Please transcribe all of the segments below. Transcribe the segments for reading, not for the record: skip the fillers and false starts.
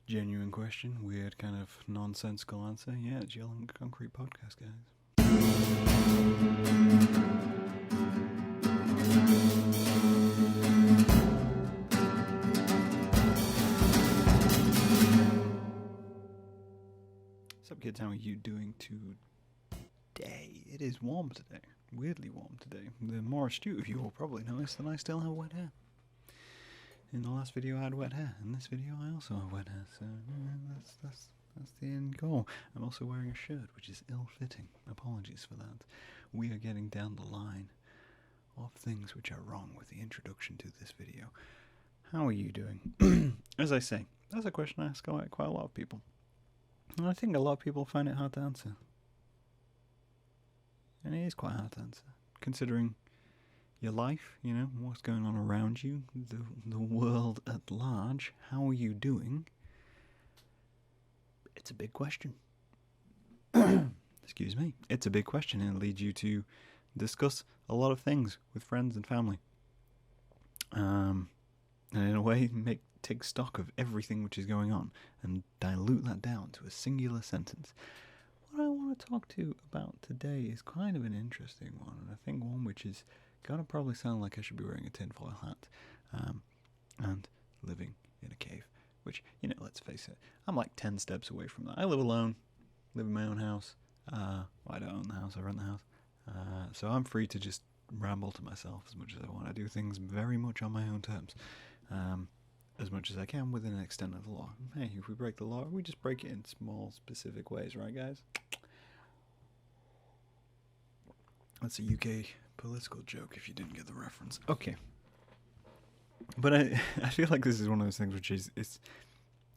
Genuine question, weird kind of nonsensical answer. Yeah, it's Yellow Concrete Podcast, guys. What's up, kids? How are you doing today? It is warm today. Weirdly warm today. The more astute of you will probably notice that I still have wet hair. In the last video I had wet hair. In this video I also have wet hair. So that's the end goal. I'm also wearing a shirt which is ill-fitting. Apologies for that. We are getting down the line of things which are wrong with the introduction to this video. How are you doing? As I say, that's a question I ask quite a lot of people. And I think a lot of people find it hard to answer. And it is quite hard to answer, considering your life, what's going on around you, the world at large. How are you doing? It's a big question. Excuse me. It's a big question, and it leads you to discuss a lot of things with friends and family. And in a way, take stock of everything which is going on and dilute that down to a singular sentence. What I want to talk to you about today is kind of an interesting one, and I think one which is going to probably sound like I should be wearing a tinfoil hat and living in a cave, which, let's face it, I'm like 10 steps away from that. I live alone, live in my own house. I don't own the house, I rent the house. So I'm free to just ramble to myself as much as I want. I do things very much on my own terms. As much as I can within an extent of the law. Hey, if we break the law, we just break it in small, specific ways, right, guys? That's a UK political joke, if you didn't get the reference. Okay. But I feel like this is one of those things which is,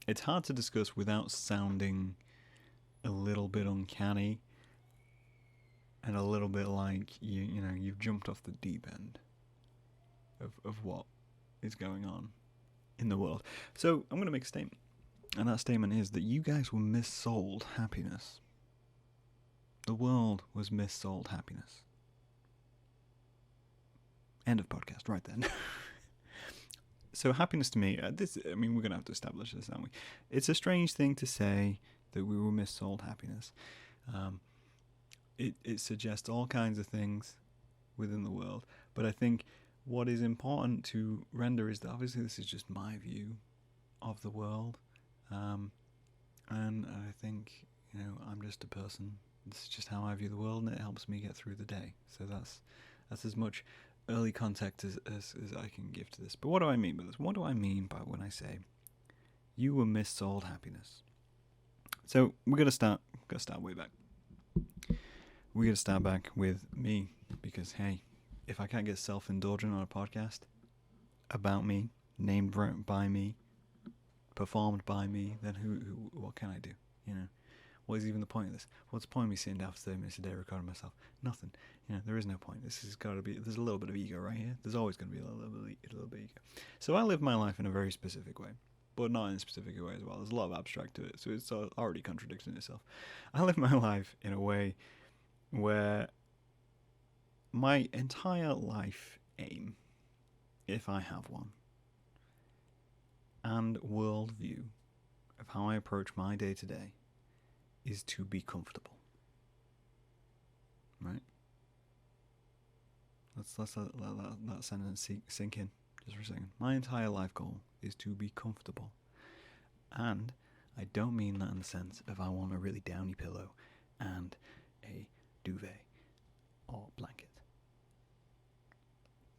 it's hard to discuss without sounding a little bit uncanny and a little bit like, you've jumped off the deep end of what is going on in the world. So I'm going to make a statement, and that statement is that you guys were missold happiness. The world was missold happiness. End of podcast, right then. So happiness to me, we're going to have to establish this, aren't we? It's a strange thing to say that we were missold happiness. It suggests all kinds of things within the world, but I think what is important to render is that obviously this is just my view of the world, and I think, I'm just a person. This is just how I view the world, and it helps me get through the day. So that's as much early context as I can give to this. But what do I mean by this? What do I mean by when I say you were missold happiness? So we're gonna start way back. We're gonna start back with me, because hey, if I can't get self-indulgent on a podcast about me, named by me, performed by me, then what can I do? What is even the point of this? What's the point of me sitting down for 30 minutes a day recording myself? Nothing. There is no point. This has got to be. There's a little bit of ego right here. There's always going to be a little bit of ego. So I live my life in a very specific way, but not in a specific way as well. There's a lot of abstract to it, so it's already contradicting itself. I live my life in a way where my entire life aim, if I have one, and worldview of how I approach my day-to-day is to be comfortable. Right? Let's let that sentence sink in just for a second. My entire life goal is to be comfortable. And I don't mean that in the sense of I want a really downy pillow and a duvet or blanket.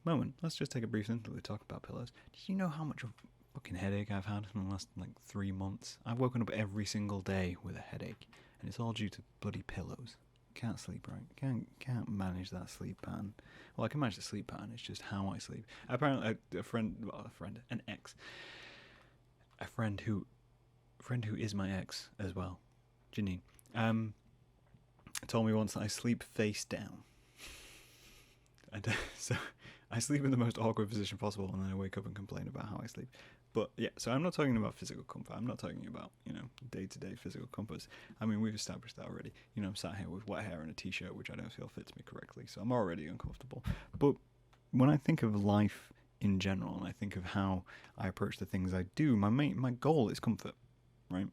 Moment, let's just take a brief interlude to talk about pillows. Did you know how much of a fucking headache I've had in the last 3 months? I've woken up every single day with a headache, and it's all due to bloody pillows. Can't sleep right. Can't manage that sleep pattern. Well, I can manage the sleep pattern. It's just how I sleep. Apparently, a friend, who is my ex as well, Janine, told me once that I sleep face down. So I sleep in the most awkward position possible, and then I wake up and complain about how I sleep. But yeah, so I'm not talking about physical comfort. I'm not talking about, day-to-day physical comforts. We've established that already. I'm sat here with wet hair and a t-shirt, which I don't feel fits me correctly, so I'm already uncomfortable. But when I think of life in general, and I think of how I approach the things I do, my goal is comfort. right?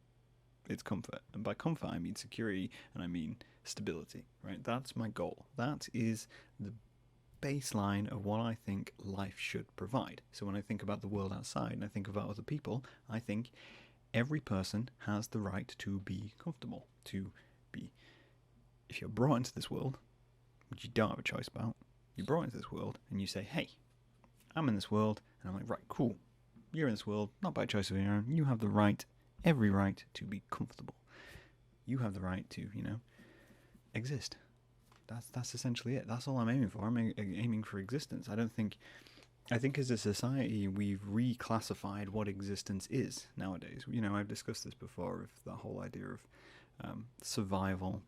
It's comfort. And by comfort, I mean security and I mean stability, right? That's my goal. That is the baseline of what I think life should provide. So when I think about the world outside and I think about other people, I think every person has the right to be comfortable, to be, if you're brought into this world, which you don't have a choice about, you're brought into this world and you say, hey, I'm in this world, and I'm like, right, cool, you're in this world, not by choice of your own, you have the right, every right to be comfortable. You have the right to, exist. That's essentially it. That's all I'm aiming for. I'm aiming for existence. I think as a society, we've reclassified what existence is nowadays. I've discussed this before, of the whole idea of survival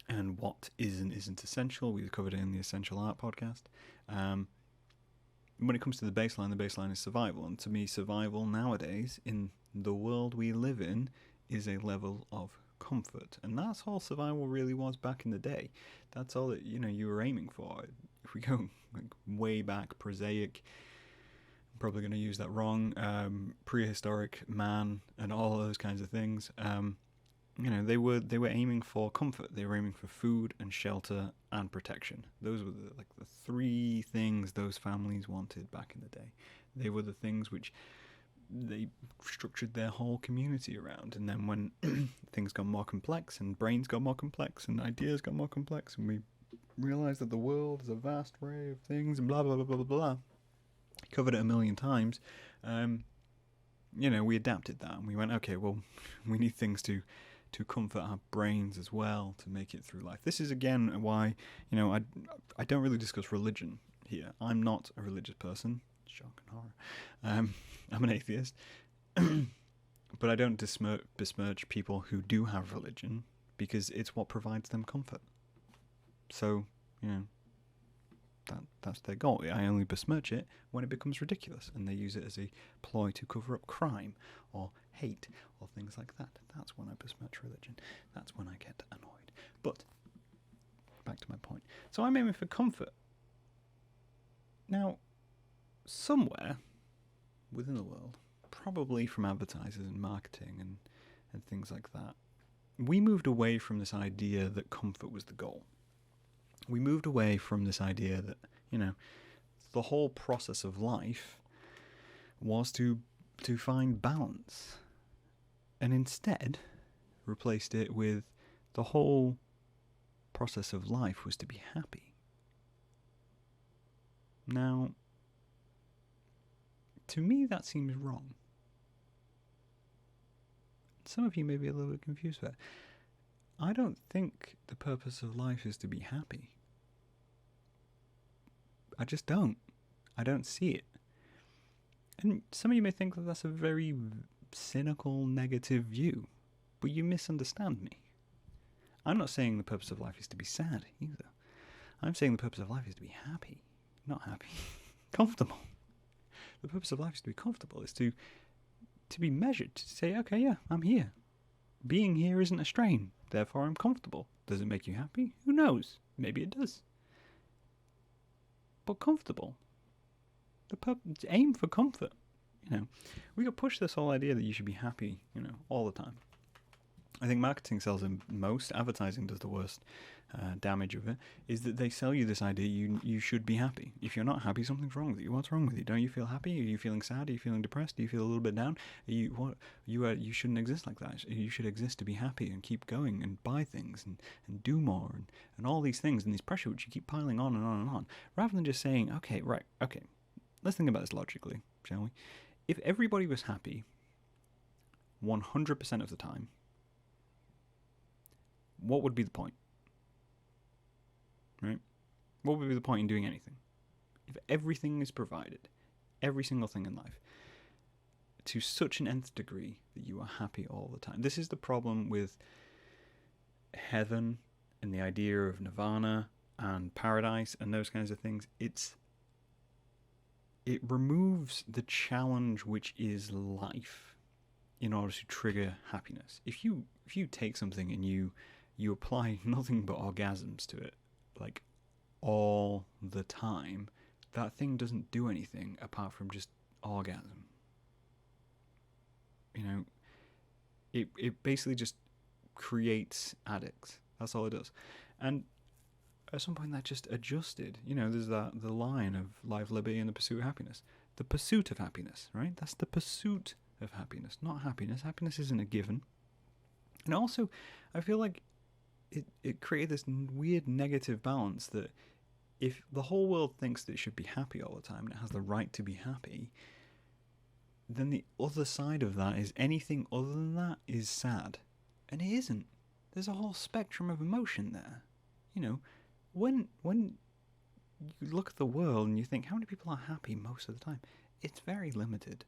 and what is and isn't essential. We've covered it in the Essential Art podcast. When it comes to the baseline is survival. And to me, survival nowadays, in the world we live in, is a level of comfort. And that's all survival really was back in the day. That's all that, you were aiming for. If we go way back, prosaic, I'm probably going to use that wrong, prehistoric man and all of those kinds of things, they were aiming for comfort. They were aiming for food and shelter and protection. Those were the three things those families wanted back in the day. They were the things which they structured their whole community around. And then when things got more complex and brains got more complex and ideas got more complex and we realized that the world is a vast array of things and blah, blah, blah, blah, blah, blah, covered it a million times, we adapted that and we went, okay, well, we need things to comfort our brains as well, to make it through life. This is, again, why, I don't really discuss religion here. I'm not a religious person. Shock and horror. I'm an atheist. But I don't besmirch people who do have religion, because it's what provides them comfort. So, that's their goal. I only besmirch it when it becomes ridiculous and they use it as a ploy to cover up crime or hate or things like that. That's when I besmirch religion. That's when I get annoyed. But back to my point. So I'm aiming for comfort. Now, somewhere within the world, probably from advertisers and marketing and things like that, we moved away from this idea that comfort was the goal. We moved away from this idea that, the whole process of life was to find balance, and instead replaced it with the whole process of life was to be happy. Now, to me, that seems wrong. Some of you may be a little bit confused with that. I don't think the purpose of life is to be happy. I just don't. I don't see it. And some of you may think that that's a very cynical, negative view, but you misunderstand me. I'm not saying the purpose of life is to be sad either. I'm saying the purpose of life is to be happy. Not happy. Comfortable. The purpose of life is to be comfortable, is to be measured, to say, okay, yeah, I'm here. Being here isn't a strain, therefore I'm comfortable. Does it make you happy? Who knows? Maybe it does. But comfortable. Aim for comfort. We could push this whole idea that you should be happy, all the time. I think marketing sells in most. Advertising does the worst damage of it, is that they sell you this idea you should be happy. If you're not happy, something's wrong with you. What's wrong with you? Don't you feel happy? Are you feeling sad? Are you feeling depressed? Do you feel a little bit down? You shouldn't exist like that. You should exist to be happy and keep going and buy things and do more and all these things and this pressure which you keep piling on and on and on, rather than just saying, okay, let's think about this logically, shall we? If everybody was happy 100% of the time, what would be the point? Right? What would be the point in doing anything? If everything is provided, every single thing in life, to such an nth degree that you are happy all the time. This is the problem with heaven and the idea of nirvana and paradise and those kinds of things. It removes the challenge which is life in order to trigger happiness. If you take something and you apply nothing but orgasms to it, like all the time, that thing doesn't do anything apart from just orgasm. It basically just creates addicts. That's all it does. And at some point that just adjusted. There's the line of life, liberty, and the pursuit of happiness. The pursuit of happiness, right? That's the pursuit of happiness, not happiness. Happiness isn't a given. And also, I feel like it created this weird negative balance that if the whole world thinks that it should be happy all the time and it has the right to be happy, then the other side of that is anything other than that is sad. And it isn't. There's a whole spectrum of emotion there. When you look at the world and you think, how many people are happy most of the time? It's very limited.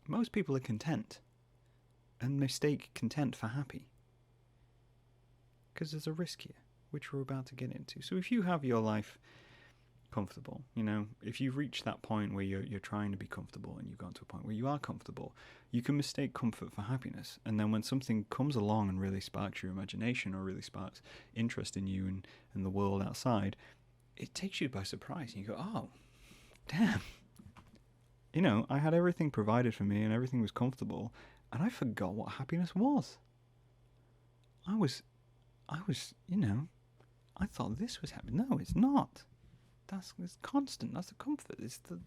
Most people are content and mistake content for happy. Because there's a risk here, which we're about to get into. So if you have your life comfortable, if you reach that point where you're trying to be comfortable and you've gone to a point where you are comfortable, you can mistake comfort for happiness. And then when something comes along and really sparks your imagination or really sparks interest in you and the world outside, it takes you by surprise. And you go, oh, damn. I had everything provided for me and everything was comfortable, and I forgot what happiness was. I thought this was happy. No, it's not. It's constant. That's the comfort.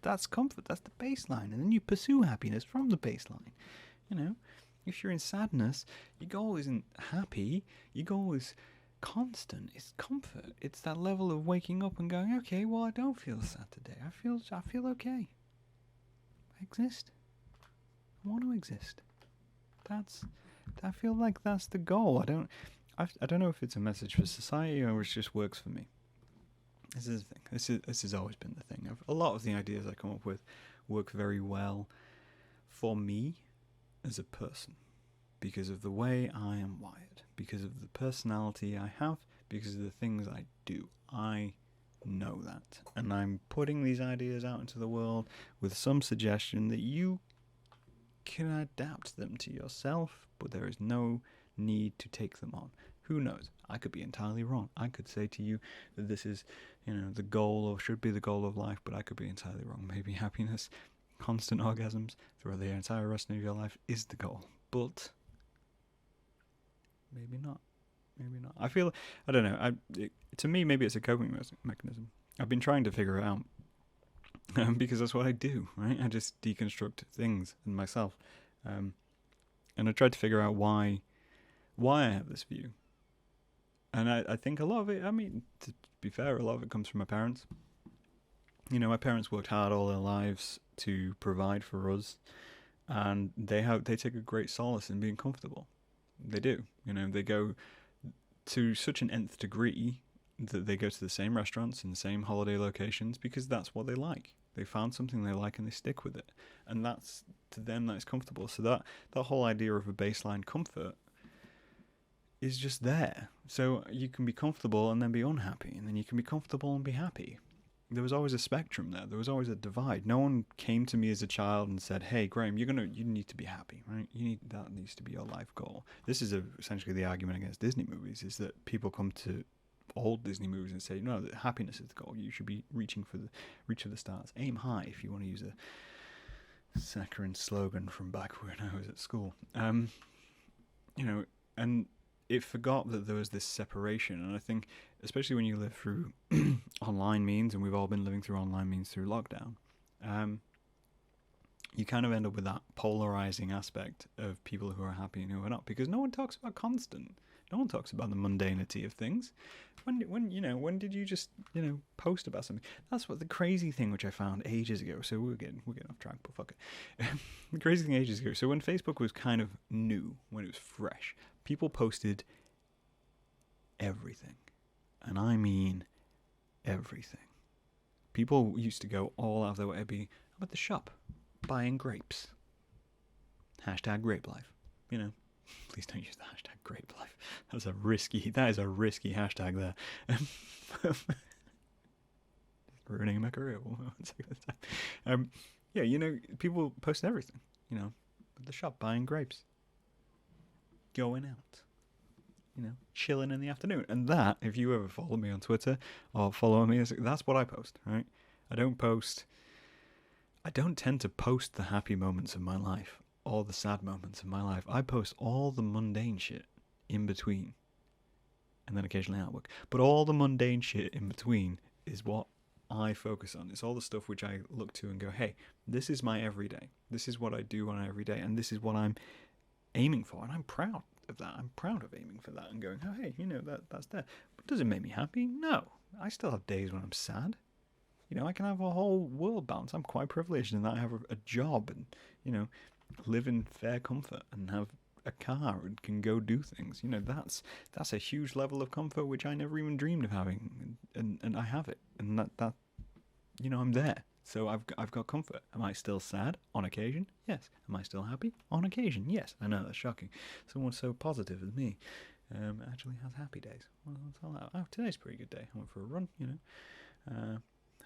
That's comfort. That's the baseline. And then you pursue happiness from the baseline. If you're in sadness, your goal isn't happy. Your goal is constant. It's comfort. It's that level of waking up and going, okay, well, I don't feel sad today. I feel okay. I exist. I want to exist. I feel like that's the goal. I don't know if it's a message for society or it just works for me. This is the thing. This has always been the thing. A lot of the ideas I come up with work very well for me as a person because of the way I am wired, because of the personality I have, because of the things I do. I know that. And I'm putting these ideas out into the world with some suggestion that you can adapt them to yourself, but there is no need to take them on. Who knows? I could be entirely wrong. I could say to you that this is, the goal or should be the goal of life, but I could be entirely wrong. Maybe happiness, constant orgasms throughout the entire rest of your life is the goal, but maybe not. Maybe not. I don't know. To me, maybe it's a coping mechanism. I've been trying to figure it out because that's what I do, right? I just deconstruct things in myself, and I tried to figure out why I have this view. And I think a lot of it, to be fair, a lot of it comes from my parents. My parents worked hard all their lives to provide for us, and they take a great solace in being comfortable. They do. They go to such an nth degree that they go to the same restaurants and the same holiday locations because that's what they like. They found something they like and they stick with it. And that's, to them, that's comfortable. So that whole idea of a baseline comfort is just there. So you can be comfortable and then be unhappy, and then you can be comfortable and be happy. There was always a spectrum there. There was always a divide. No one came to me as a child and said, "Hey, Graham, you need to be happy, right? That needs to be your life goal." This is essentially the argument against Disney movies: is that people come to old Disney movies and say, "No, that happiness is the goal. You should be reaching for the reach of the stars. Aim high," if you want to use a saccharine slogan from back when I was at school. And it forgot that there was this separation. And I think, especially when you live through online means, and we've all been living through online means through lockdown, you kind of end up with that polarizing aspect of people who are happy and who are not, because no one talks about constant. No one talks about the mundanity of things. When did you just post about something? That's what the crazy thing which I found ages ago. So we're getting off track, but fuck it. The crazy thing ages ago. So when Facebook was kind of new, when it was fresh, people posted everything, and I mean everything. People used to go all out of their way to be, I'm at the shop buying grapes. #grape life. Please don't use the #grape life. That is a risky hashtag there. Ruining my career. People post everything. At the shop buying grapes. Going out. Chilling in the afternoon. And that, if you ever follow me on Twitter or follow me, that's what I post, right? I don't tend to post the happy moments of my life. all the sad moments of my life. I post all the mundane shit in between, and then occasionally artwork. But all the mundane shit in between is what I focus on. It's all the stuff which I look to and go, hey, this is my everyday. This is what I do on every day, and this is what I'm aiming for, and I'm proud of that. I'm proud of aiming for that and going, oh, hey, that's there. But does it make me happy? No. I still have days when I'm sad. I can have a whole world balance. I'm quite privileged in that I have a job and, live in fair comfort and have a car and can go do things. That's a huge level of comfort which I never even dreamed of having, and I have it, and that I'm there. So I've got comfort. Am I still sad on occasion? Yes. Am I still happy on occasion? Yes. I know that's shocking. Someone so positive as me actually has happy days. Well, that's all that. Oh, today's a pretty good day. I went for a run.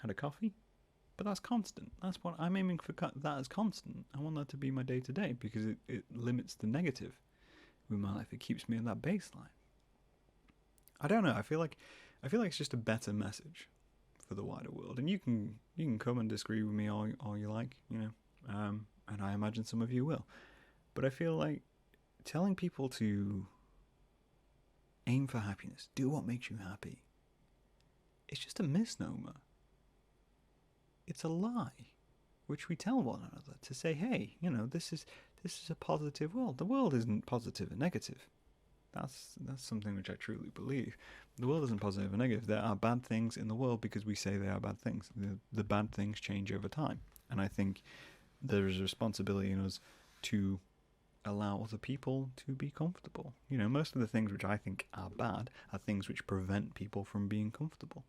Had a coffee. But that's constant. That's what I'm aiming for. That as constant. I want that to be my day to day because it limits the negative with my life. It keeps me in that baseline. I don't know. I feel like it's just a better message for the wider world. And you can come and disagree with me all you like, and I imagine some of you will. But I feel like telling people to aim for happiness, do what makes you happy, it's just a misnomer. It's a lie, which we tell one another to say, hey, this is a positive world. The world isn't positive and negative. That's something which I truly believe. The world isn't positive and negative. There are bad things in the world because we say they are bad things. The bad things change over time. And I think there is a responsibility in us to allow other people to be comfortable. Most of the things which I think are bad are things which prevent people from being comfortable.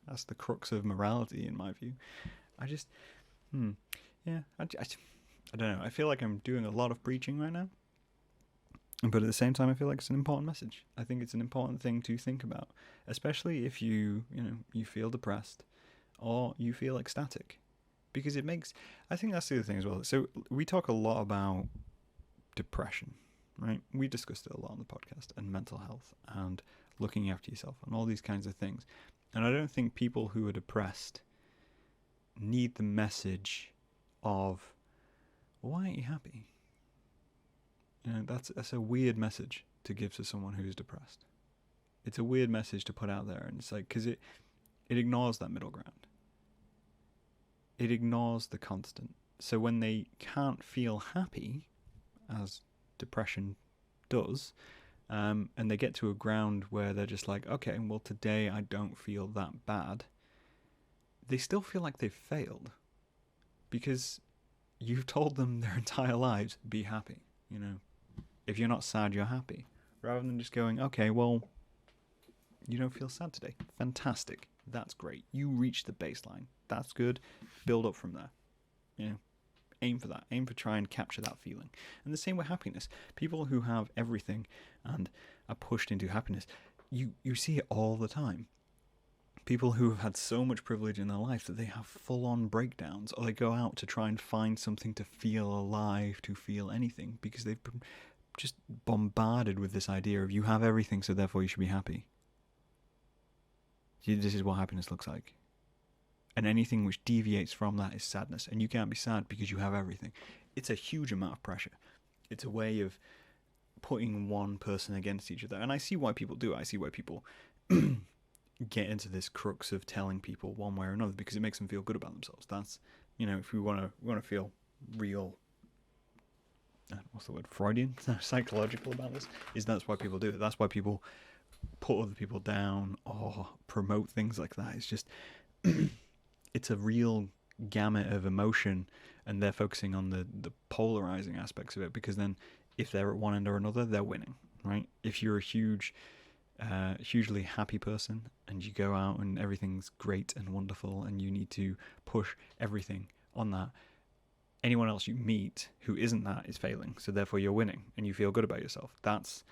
That's the crux of morality, in my view. I don't know. I feel like I'm doing a lot of preaching right now. But at the same time, I feel like it's an important message. I think it's an important thing to think about, especially if you feel depressed or you feel ecstatic, because it makes. I think that's the other thing as well. So we talk a lot about depression, right? We discussed it a lot on the podcast, and mental health and looking after yourself and all these kinds of things. And I don't think people who are depressed need the message of, well, why aren't you happy? That's a weird message to give to someone who's depressed. It's a weird message to put out there, and it's like, because it ignores that middle ground. It ignores the constant. So when they can't feel happy, as depression does, and they get to a ground where they're just like, okay, well, today I don't feel that bad, they still feel like they've failed, because you've told them their entire lives, be happy. If you're not sad, you're happy. Rather than just going, okay, well, you don't feel sad today. Fantastic. That's great. You reached the baseline. That's good. Build up from there. Aim for that. Aim for try and capture that feeling. And the same with happiness. People who have everything and are pushed into happiness, you see it all the time. People who have had so much privilege in their life that they have full-on breakdowns, or they go out to try and find something to feel alive, to feel anything, because they've been just bombarded with this idea of you have everything, so therefore you should be happy. This is what happiness looks like. And anything which deviates from that is sadness. And you can't be sad because you have everything. It's a huge amount of pressure. It's a way of putting one person against each other. And I see why people do it. I see why people get into this crux of telling people one way or another, because it makes them feel good about themselves. That's, if we want to feel real, what's the word, Freudian, psychological about this, that's why people do it. That's why people put other people down or promote things like that. It's just, it's a real gamut of emotion, and they're focusing on the polarizing aspects of it, because then if they're at one end or another, they're winning, right? If you're a hugely happy person and you go out and everything's great and wonderful and you need to push everything on that, anyone else you meet who isn't that is failing, so therefore you're winning and you feel good about yourself. That's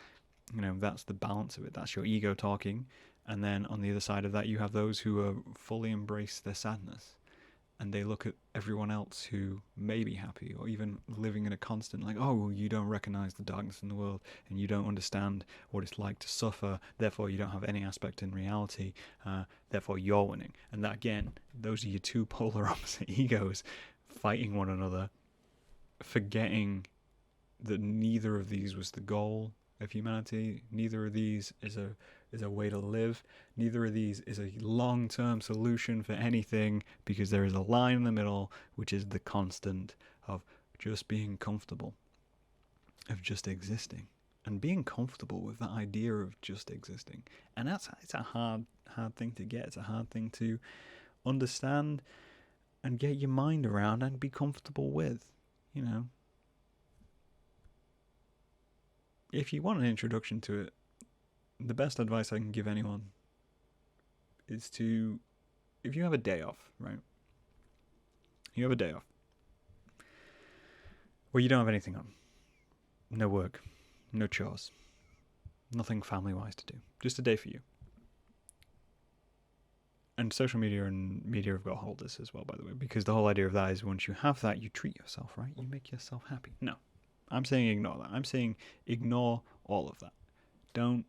the balance of it. That's your ego talking. And then on the other side of that, you have those who are fully embrace their sadness, and they look at everyone else who may be happy or even living in a constant, like, oh, you don't recognize the darkness in the world and you don't understand what it's like to suffer, therefore you don't have any aspect in reality, therefore you're winning. And that, again, those are your two polar opposite egos fighting one another forgetting that neither of these was the goal of humanity. Neither of these is a way to live. Neither of these is a long-term solution for anything, because there is a line in the middle, which is the constant of just being comfortable, of just existing, and being comfortable with the idea of just existing. And it's a hard thing to get. It's a hard thing to understand and get your mind around and be comfortable with, you know. If you want an introduction to it, the best advice I can give anyone is to, if you have a day off, right? You have a day off where you don't have anything on. No work, no chores, nothing family-wise to do. Just a day for you. And social media and media have got hold of this as well, by the way, because the whole idea of that is once you have that, you treat yourself, right? You make yourself happy. No, I'm saying ignore that. I'm saying ignore all of that. Don't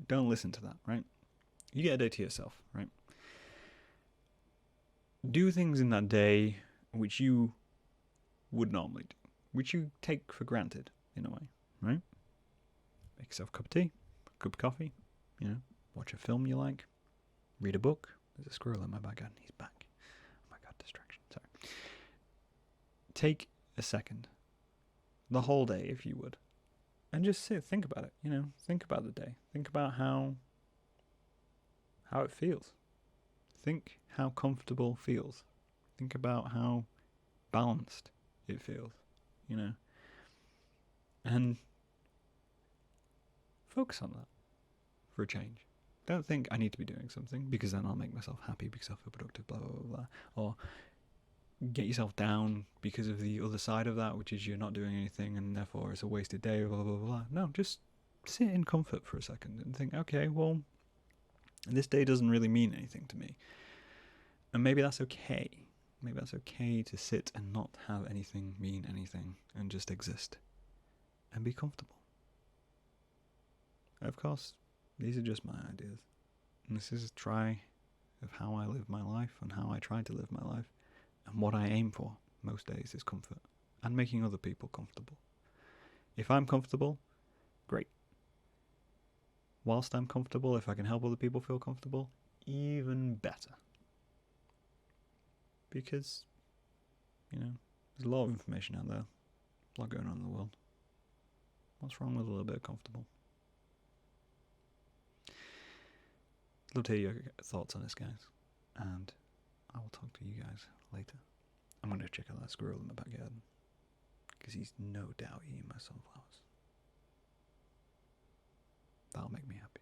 listen to that, right? You get a day to yourself, right? Do things in that day which you would normally do, which you take for granted in a way, right? Make yourself a cup of tea, a cup of coffee, you know, watch a film you like, read a book. There's a squirrel in my backyard and he's back. Oh my god, distraction. Sorry. Take a second, the whole day if you would, and just think about it, you know, think about the day. Think about how it feels. Think how comfortable feels. Think about how balanced it feels, you know. And focus on that for a change. Don't think I need to be doing something because then I'll make myself happy because I'll feel productive, blah, blah, blah, blah. Or get yourself down because of the other side of that, which is you're not doing anything and therefore it's a wasted day, blah, blah, blah. No, just sit in comfort for a second and think, okay, well, this day doesn't really mean anything to me. And maybe that's okay. Maybe that's okay to sit and not have anything mean anything and just exist and be comfortable. Of course, these are just my ideas. And this is a try of how I live my life and how I try to live my life. And what I aim for most days is comfort and making other people comfortable. If I'm comfortable, great. Whilst I'm comfortable, if I can help other people feel comfortable, even better. Because, you know, there's a lot of information out there, a lot going on in the world. What's wrong with a little bit of comfortable? I'd love to hear your thoughts on this, guys. And I will talk to you guys later. I'm going to check out that squirrel in my backyard, because he's no doubt eating my sunflowers. That'll make me happy.